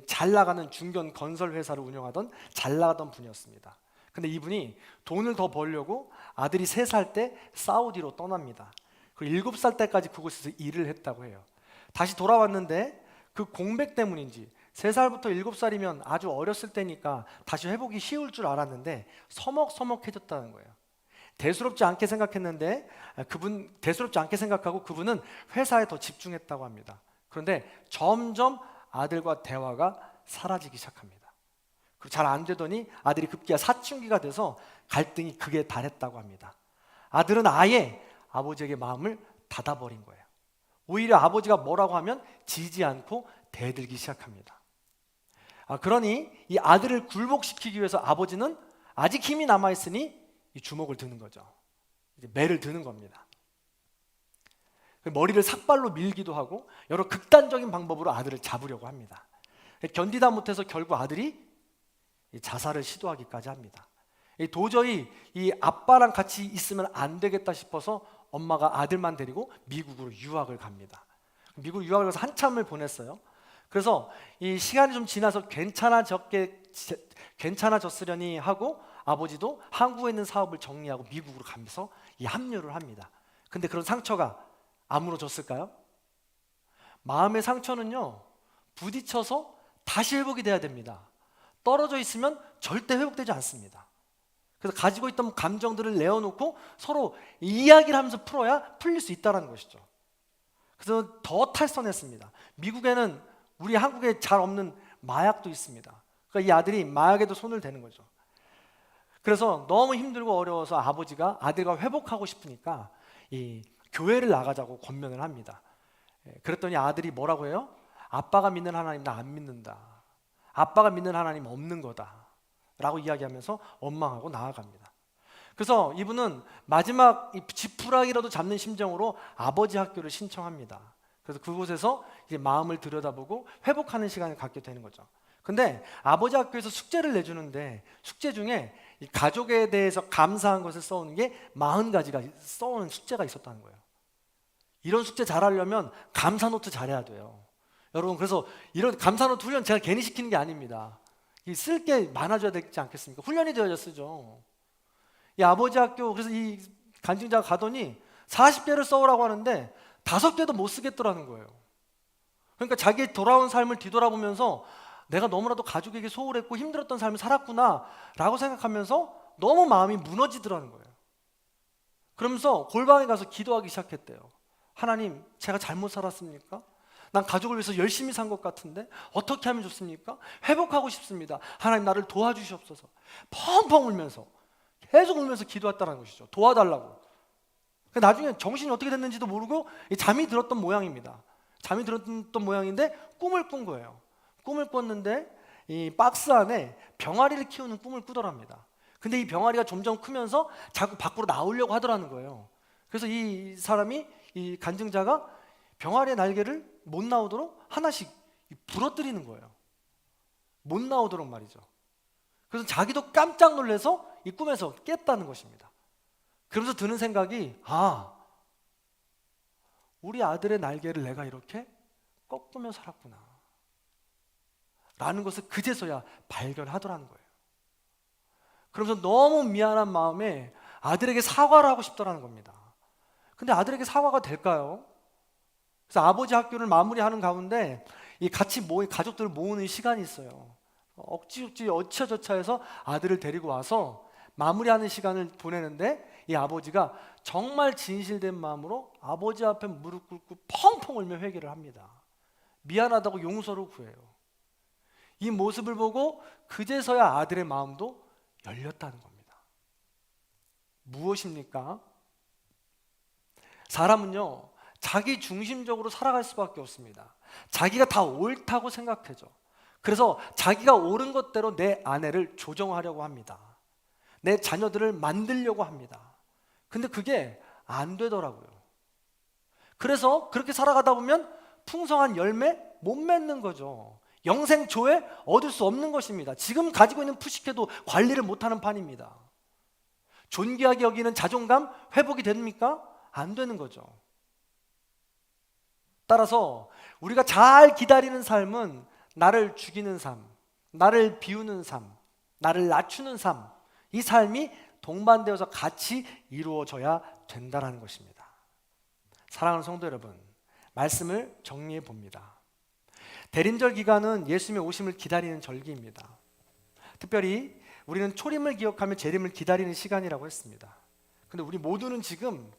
잘 나가는 중견 건설 회사를 운영하던 잘 나가던 분이었습니다. 근데 이분이 돈을 더 벌려고 아들이 3살 때 사우디로 떠납니다. 그리고 7살 때까지 그곳에서 일을 했다고 해요. 다시 돌아왔는데 그 공백 때문인지 3살부터 7살이면 아주 어렸을 때니까 다시 회복이 쉬울 줄 알았는데 서먹서먹해졌다는 거예요. 대수롭지 않게 생각했는데 대수롭지 않게 생각하고 그분은 회사에 더 집중했다고 합니다. 그런데 점점 아들과 대화가 사라지기 시작합니다. 그리고 잘 안 되더니 아들이 급기야 사춘기가 돼서 갈등이 극에 달했다고 합니다. 아들은 아예 아버지에게 마음을 닫아버린 거예요. 오히려 아버지가 뭐라고 하면 지지 않고 대들기 시작합니다. 그러니 이 아들을 굴복시키기 위해서 아버지는 아직 힘이 남아있으니 이 주먹을 드는 거죠. 이제 매를 드는 겁니다. 머리를 삭발로 밀기도 하고 여러 극단적인 방법으로 아들을 잡으려고 합니다. 견디다 못해서 결국 아들이 자살을 시도하기까지 합니다. 도저히 이 아빠랑 같이 있으면 안 되겠다 싶어서 엄마가 아들만 데리고 미국으로 유학을 갑니다. 미국 유학을 가서 한참을 보냈어요. 그래서 이 시간이 좀 지나서 괜찮아졌으려니 하고 아버지도 한국에 있는 사업을 정리하고 미국으로 가면서 이 합류를 합니다. 근데 그런 상처가 아물어졌을까요? 마음의 상처는요, 부딪혀서 다시 회복이 돼야 됩니다. 떨어져 있으면 절대 회복되지 않습니다. 그래서 가지고 있던 감정들을 내어놓고 서로 이야기를 하면서 풀어야 풀릴 수 있다는 것이죠. 그래서 더 탈선했습니다. 미국에는 우리 한국에 잘 없는 마약도 있습니다. 그러니까 이 아들이 마약에도 손을 대는 거죠. 그래서 너무 힘들고 어려워서 아버지가 아들과 회복하고 싶으니까 이 교회를 나가자고 권면을 합니다. 그랬더니 아들이 뭐라고 해요? 아빠가 믿는 하나님 나 안 믿는다. 아빠가 믿는 하나님 없는 거다 라고 이야기하면서 원망하고 나아갑니다. 그래서 이분은 마지막 지푸라기라도 잡는 심정으로 아버지 학교를 신청합니다. 그래서 그곳에서 이제 마음을 들여다보고 회복하는 시간을 갖게 되는 거죠. 근데 아버지 학교에서 숙제를 내주는데 숙제 중에 이 가족에 대해서 감사한 것을 써오는 게 40가지가 써오는 숙제가 있었다는 거예요. 이런 숙제 잘하려면 감사노트 잘해야 돼요. 여러분, 그래서 이런 감사노트 훈련 제가 괜히 시키는 게 아닙니다. 쓸 게 많아져야 되지 않겠습니까? 훈련이 되어야 쓰죠. 이 아버지 학교, 그래서 이 간증자가 가더니 40개를 써오라고 하는데 5개도 못 쓰겠더라는 거예요. 그러니까 자기의 돌아온 삶을 뒤돌아보면서 내가 너무나도 가족에게 소홀했고 힘들었던 삶을 살았구나 라고 생각하면서 너무 마음이 무너지더라는 거예요. 그러면서 골방에 가서 기도하기 시작했대요. 하나님, 제가 잘못 살았습니까? 난 가족을 위해서 열심히 산 것 같은데 어떻게 하면 좋습니까? 회복하고 싶습니다. 하나님, 나를 도와주시옵소서. 펑펑 울면서 계속 울면서 기도했다는 것이죠. 도와달라고. 나중에 정신이 어떻게 됐는지도 모르고 잠이 들었던 모양입니다. 잠이 들었던 모양인데 꿈을 꾼 거예요. 꿈을 꿨는데 이 박스 안에 병아리를 키우는 꿈을 꾸더랍니다. 근데 이 병아리가 점점 크면서 자꾸 밖으로 나오려고 하더라는 거예요. 그래서 이 사람이, 이 간증자가 병아리의 날개를 못 나오도록 하나씩 부러뜨리는 거예요. 못 나오도록 말이죠. 그래서 자기도 깜짝 놀라서 이 꿈에서 깼다는 것입니다. 그러면서 드는 생각이, 우리 아들의 날개를 내가 이렇게 꺾으며 살았구나 라는 것을 그제서야 발견하더라는 거예요. 그러면서 너무 미안한 마음에 아들에게 사과를 하고 싶더라는 겁니다. 근데 아들에게 사과가 될까요? 그래서 아버지 학교를 마무리하는 가운데 이 같이 가족들을 모으는 시간이 있어요. 억지억지 어차저차해서 아들을 데리고 와서 마무리하는 시간을 보내는데 이 아버지가 정말 진실된 마음으로 아버지 앞에 무릎 꿇고 펑펑 울며 회개를 합니다. 미안하다고 용서를 구해요. 이 모습을 보고 그제서야 아들의 마음도 열렸다는 겁니다. 무엇입니까? 사람은요, 자기 중심적으로 살아갈 수밖에 없습니다. 자기가 다 옳다고 생각해죠. 그래서 자기가 옳은 것대로 내 아내를 조정하려고 합니다. 내 자녀들을 만들려고 합니다. 근데 그게 안 되더라고요. 그래서 그렇게 살아가다 보면 풍성한 열매 못 맺는 거죠. 영생 조회 얻을 수 없는 것입니다. 지금 가지고 있는 푸시케도 관리를 못하는 판입니다. 존귀하게 여기는 자존감 회복이 됩니까? 안 되는 거죠. 따라서 우리가 잘 기다리는 삶은 나를 죽이는 삶, 나를 비우는 삶, 나를 낮추는 삶, 이 삶이 동반되어서 같이 이루어져야 된다는 것입니다. 사랑하는 성도 여러분, 말씀을 정리해 봅니다. 대림절 기간은 예수님의 오심을 기다리는 절기입니다. 특별히 우리는 초림을 기억하며 재림을 기다리는 시간이라고 했습니다. 근데 우리 모두는 지금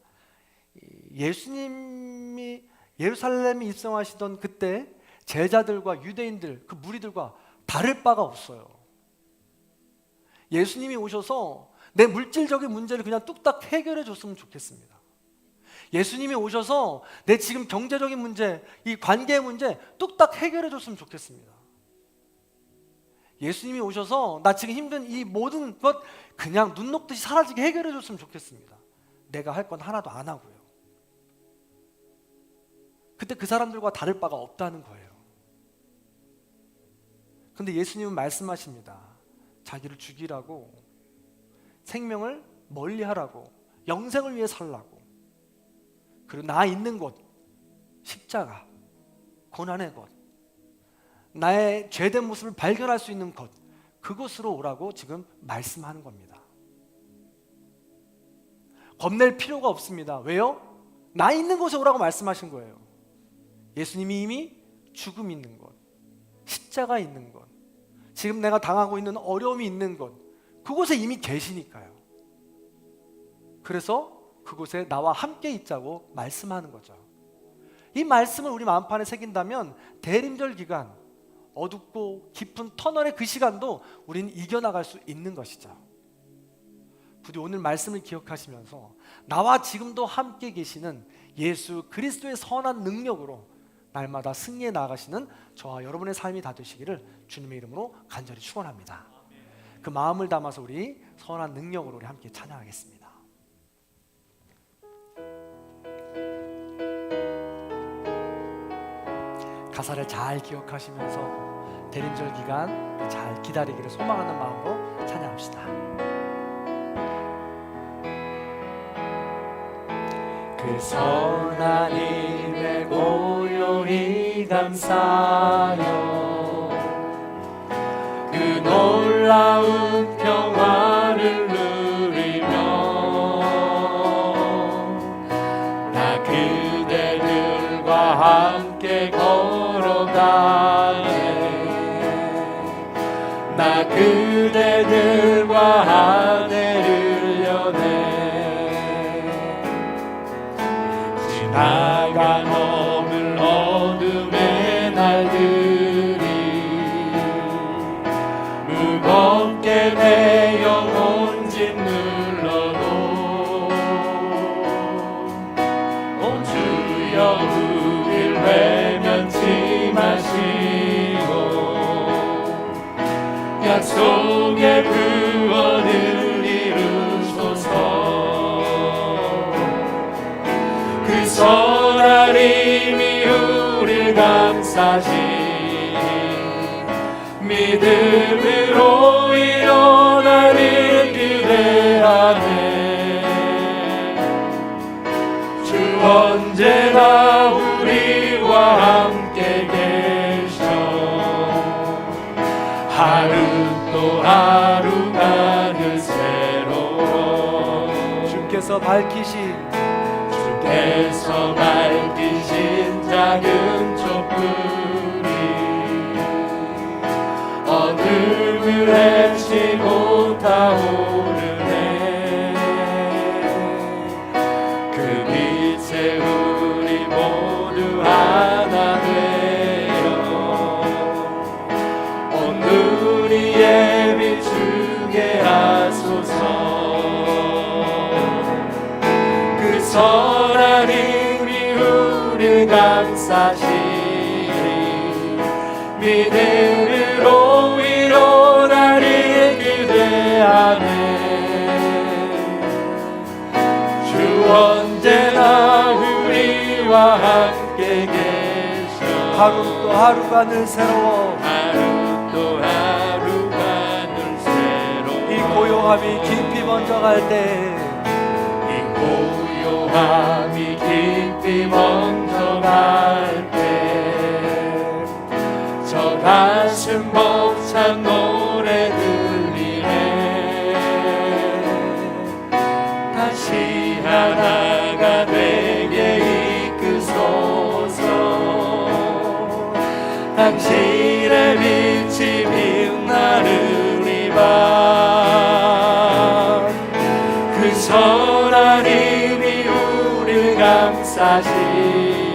예수님이 예루살렘에 입성하시던 그때 제자들과 유대인들, 그 무리들과 다를 바가 없어요. 예수님이 오셔서 내 물질적인 문제를 그냥 뚝딱 해결해 줬으면 좋겠습니다. 예수님이 오셔서 내 지금 경제적인 문제, 이 관계의 문제 뚝딱 해결해 줬으면 좋겠습니다. 예수님이 오셔서 나 지금 힘든 이 모든 것 그냥 눈 녹듯이 사라지게 해결해 줬으면 좋겠습니다. 내가 할 건 하나도 안 하고요. 그때 그 사람들과 다를 바가 없다는 거예요. 근데 예수님은 말씀하십니다. 자기를 죽이라고, 생명을 멀리하라고, 영생을 위해 살라고, 그리고 나 있는 곳, 십자가, 고난의 곳, 나의 죄된 모습을 발견할 수 있는 곳, 그곳으로 오라고 지금 말씀하는 겁니다. 겁낼 필요가 없습니다. 왜요? 나 있는 곳에 오라고 말씀하신 거예요. 예수님이 이미 죽음 있는 곳, 십자가 있는 곳, 지금 내가 당하고 있는 어려움이 있는 곳, 그곳에 이미 계시니까요. 그래서 그곳에 나와 함께 있자고 말씀하는 거죠. 이 말씀을 우리 마음판에 새긴다면 대림절 기간, 어둡고 깊은 터널의 그 시간도 우린 이겨나갈 수 있는 것이죠. 부디 오늘 말씀을 기억하시면서 나와 지금도 함께 계시는 예수 그리스도의 선한 능력으로 날마다 승리해 나아가시는 저와 여러분의 삶이 다 되시기를 주님의 이름으로 간절히 축원합니다. 그 마음을 담아서 우리 선한 능력으로 우리 함께 찬양하겠습니다. 가사를 잘 기억하시면서 대림절 기간 잘 기다리기를 소망하는 마음으로 찬양합시다. 그 선한 힘에 고요히 감사하여 그 놀라운 평화를 누리며 나 그대들과 함께 걸어가네. 나 그대들과 하늘을 여네. 지나가 넘을 어둠의 날들이 무겁게 내 영혼 짓눌러도 오 주여 우릴 외면치 마시고 약속의 구원을 이루소서. 그 선한 힘이 우릴 감싸시니 믿음으로 일어나는 그대 안에 주 언제나 우리와 함께 계셔. 하루 또 하루가 늘 새로워. 주께서 밝히신 작은 촛불이 어둠을 헤치고 타오르네. 그 빛에 우리 모두 하나 되어 온 누리에 비추게 하소서. 그 선한 힘이 우릴 감싸시니 믿음으로 일어나리 그대 안에 주 언제나 우리와 함께 계셔. 하루 또 하루가 늘 새로워. 하루 또 하루가 늘 새로워. 이 고요함이 깊이 번져갈 때 고요함이 깊이 먼저갈 때 저 가슴 벅찬 노래 들리네. 당신의 빛이 빛나느니만 그 선한 힘이 우리를 감싸시니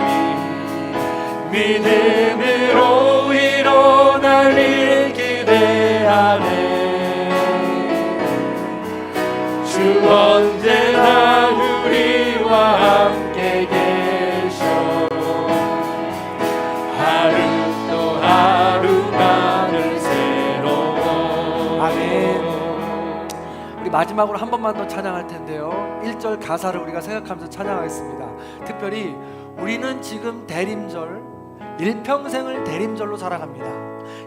믿음으로 일어날 일 기대하네. 주 언제나 우리와 함께 계셔 하루 또 하루가 늘 새로워. 아멘. 우리 마지막으로 한 번만 더 찬양할 텐데요, 1절 가사를 우리가 생각하면서 찬양하겠습니다. 특별히 우리는 지금 대림절, 일평생을 대림절로 살아갑니다.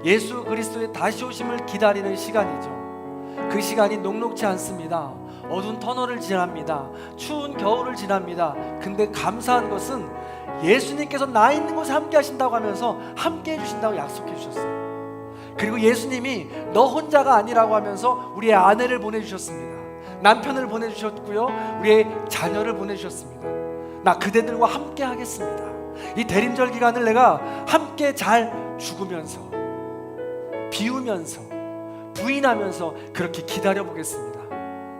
예수 그리스도의 다시 오심을 기다리는 시간이죠. 그 시간이 녹록지 않습니다. 어두운 터널을 지납니다. 추운 겨울을 지납니다. 근데 감사한 것은 예수님께서 나 있는 곳에 함께 하신다고 하면서 함께 해주신다고 약속해 주셨어요. 그리고 예수님이 너 혼자가 아니라고 하면서 우리의 아내를 보내주셨습니다. 남편을 보내주셨고요, 우리의 자녀를 보내주셨습니다. 나 그대들과 함께 하겠습니다. 이 대림절 기간을 내가 함께 잘 죽으면서, 비우면서, 부인하면서 그렇게 기다려 보겠습니다.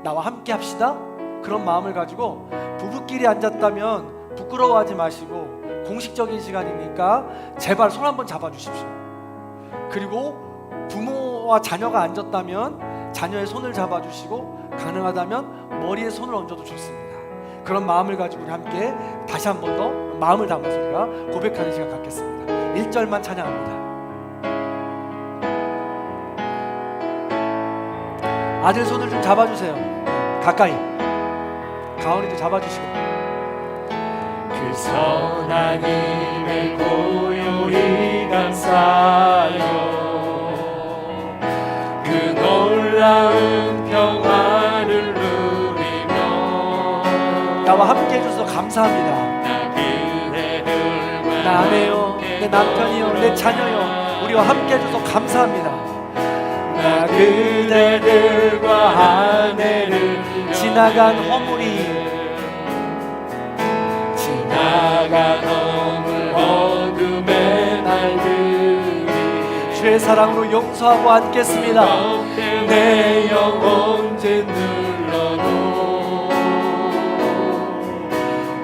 나와 함께 합시다. 그런 마음을 가지고 부부끼리 앉았다면 부끄러워하지 마시고, 공식적인 시간이니까 제발 손 한번 잡아주십시오. 그리고 부모와 자녀가 앉았다면 자녀의 손을 잡아주시고, 가능하다면 머리에 손을 얹어도 좋습니다. 그런 마음을 가지고 우리 함께 다시 한 번 더 마음을 담아서 우리가 고백하는 시간 갖겠습니다. 1절만 찬양합니다. 아들 손을 좀 잡아주세요. 가까이. 가온이도 잡아주시고. 그 선한 힘을 고요히 감사하여 그 놀라운 평화를 누리며 나와 함께 해줘서 감사합니다. 나 아내요, 내 남편이요, 내 자녀요, 우리와 함께 해줘서 감사합니다. 나 그대들과 아내를 지나간 허물이, 지나간 허물 어둠의 날들이 주의 사랑으로 용서하고 앉겠습니다. 내 영혼 짓눌러도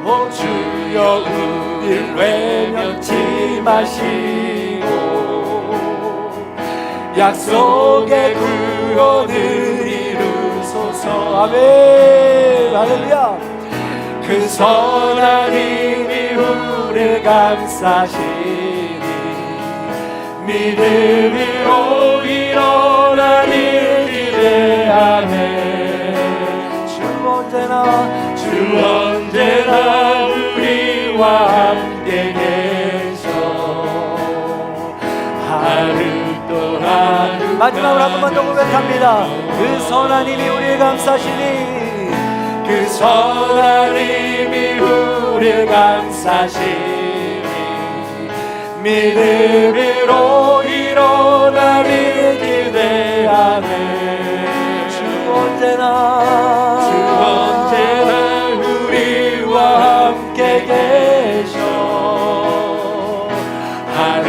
오 주여 우릴 외면치 마시고 약속의 구원을 이루소서. 아멘. 할렐루야. 그 선한 힘이 우리를 감싸시니 믿음으로 일어나길 기대하네. 주 언제나 우리와 함께 계셔 하루 또 하루. 마지막으로 한 번만 더 고백합니다. 그 선한 힘이 우리를 감싸시니, 그 선한 힘이 우리를 감싸시니 믿음으로 일어나길 기대하네. 주 언제나 우리와 함께 계셔 하루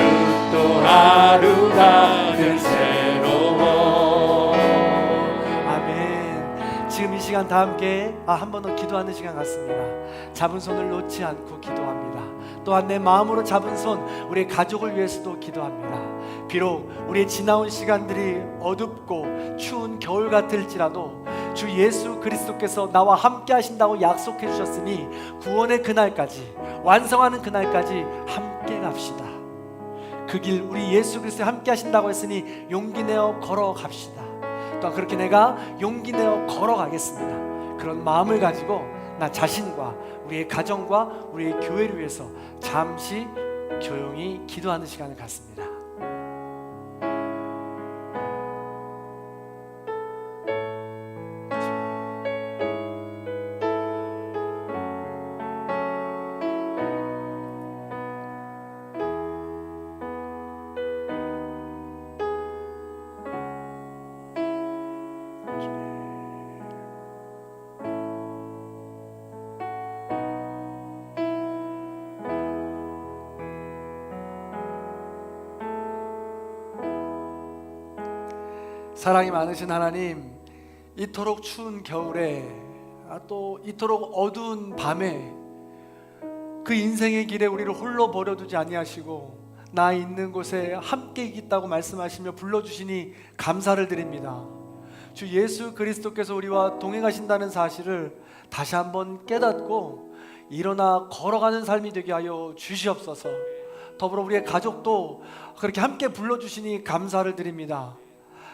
또 하루가 늘 새로워. 아멘. 지금 이 시간 다 함께 한 번 더 기도하는 시간 같습니다. 잡은 손을 놓지 않고 기도합니다. 또한 내 마음으로 잡은 손, 우리의 가족을 위해서도 기도합니다. 비록 우리의 지나온 시간들이 어둡고 추운 겨울 같을지라도 주 예수 그리스도께서 나와 함께 하신다고 약속해 주셨으니 구원의 그날까지, 완성하는 그날까지 함께 갑시다. 그 길 우리 예수 그리스도 함께 하신다고 했으니 용기 내어 걸어갑시다. 또한 그렇게 내가 용기 내어 걸어가겠습니다. 그런 마음을 가지고 나 자신과 우리의 가정과 우리의 교회를 위해서 잠시 조용히 기도하는 시간을 갖습니다. 사랑이 많으신 하나님, 이토록 추운 겨울에 또 이토록 어두운 밤에 그 인생의 길에 우리를 홀로 버려두지 아니하시고 나 있는 곳에 함께 있다고 말씀하시며 불러주시니 감사를 드립니다. 주 예수 그리스도께서 우리와 동행하신다는 사실을 다시 한번 깨닫고 일어나 걸어가는 삶이 되게 하여 주시옵소서. 더불어 우리의 가족도 그렇게 함께 불러주시니 감사를 드립니다.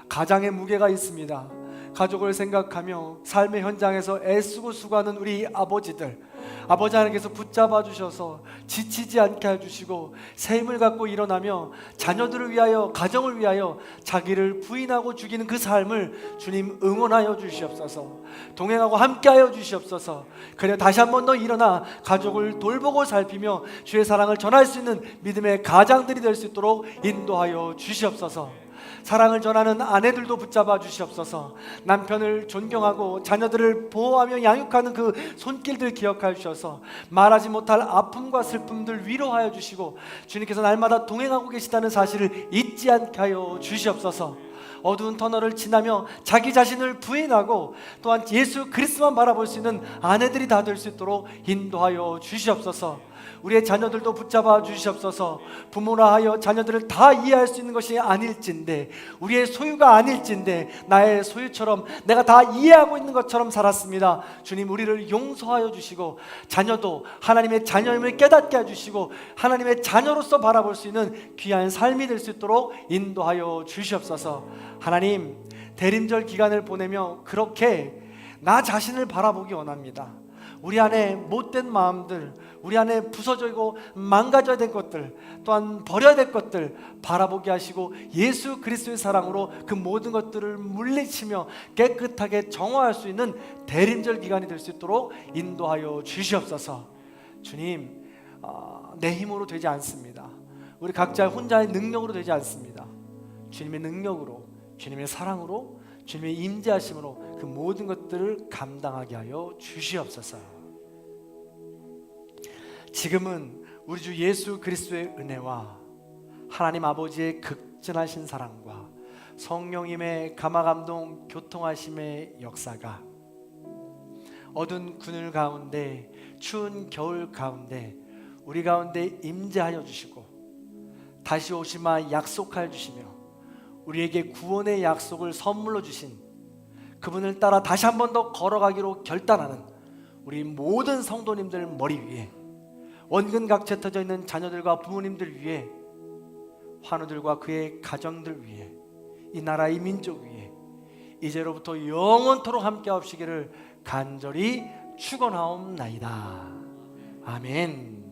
가장의 무게가 있습니다. 가족을 생각하며 삶의 현장에서 애쓰고 수고하는 우리 아버지들, 아버지 하나님께서 붙잡아 주셔서 지치지 않게 해주시고 새 힘을 갖고 일어나며 자녀들을 위하여, 가정을 위하여 자기를 부인하고 죽이는 그 삶을 주님 응원하여 주시옵소서. 동행하고 함께하여 주시옵소서. 그래 다시 한 번 더 일어나 가족을 돌보고 살피며 주의 사랑을 전할 수 있는 믿음의 가장들이 될 수 있도록 인도하여 주시옵소서. 사랑을 전하는 아내들도 붙잡아 주시옵소서. 남편을 존경하고 자녀들을 보호하며 양육하는 그 손길들 기억하여 주셔서 말하지 못할 아픔과 슬픔들 위로하여 주시고 주님께서 날마다 동행하고 계시다는 사실을 잊지 않게 하여 주시옵소서. 어두운 터널을 지나며 자기 자신을 부인하고 또한 예수 그리스도만 바라볼 수 있는 아내들이 다 될 수 있도록 인도하여 주시옵소서. 우리의 자녀들도 붙잡아 주시옵소서. 부모라 하여 자녀들을 다 이해할 수 있는 것이 아닐진데, 우리의 소유가 아닐진데 나의 소유처럼 내가 다 이해하고 있는 것처럼 살았습니다. 주님, 우리를 용서하여 주시고 자녀도 하나님의 자녀임을 깨닫게 해주시고 하나님의 자녀로서 바라볼 수 있는 귀한 삶이 될 수 있도록 인도하여 주시옵소서. 하나님, 대림절 기간을 보내며 그렇게 나 자신을 바라보기 원합니다. 우리 안에 못된 마음들, 우리 안에 부서지고 망가져야 될 것들, 또한 버려야 될 것들 바라보게 하시고 예수 그리스도의 사랑으로 그 모든 것들을 물리치며 깨끗하게 정화할 수 있는 대림절 기간이 될 수 있도록 인도하여 주시옵소서. 주님, 내 힘으로 되지 않습니다. 우리 각자 혼자의 능력으로 되지 않습니다. 주님의 능력으로, 주님의 사랑으로, 주님의 임재하심으로 그 모든 것들을 감당하게 하여 주시옵소서. 지금은 우리 주 예수 그리스도의 은혜와 하나님 아버지의 극진하신 사랑과 성령님의 감화감동 교통하심의 역사가 어두운 그늘 가운데, 추운 겨울 가운데 우리 가운데 임재하여 주시고 다시 오시마 약속하여 주시며 우리에게 구원의 약속을 선물로 주신 그분을 따라 다시 한 번 더 걸어가기로 결단하는 우리 모든 성도님들 머리 위에, 원근각체 터져 있는 자녀들과 부모님들 위에, 환우들과 그의 가정들 위에, 이 나라 이 민족 위에 이제로부터 영원토록 함께 하시기를 간절히 축원하옵나이다. 아멘.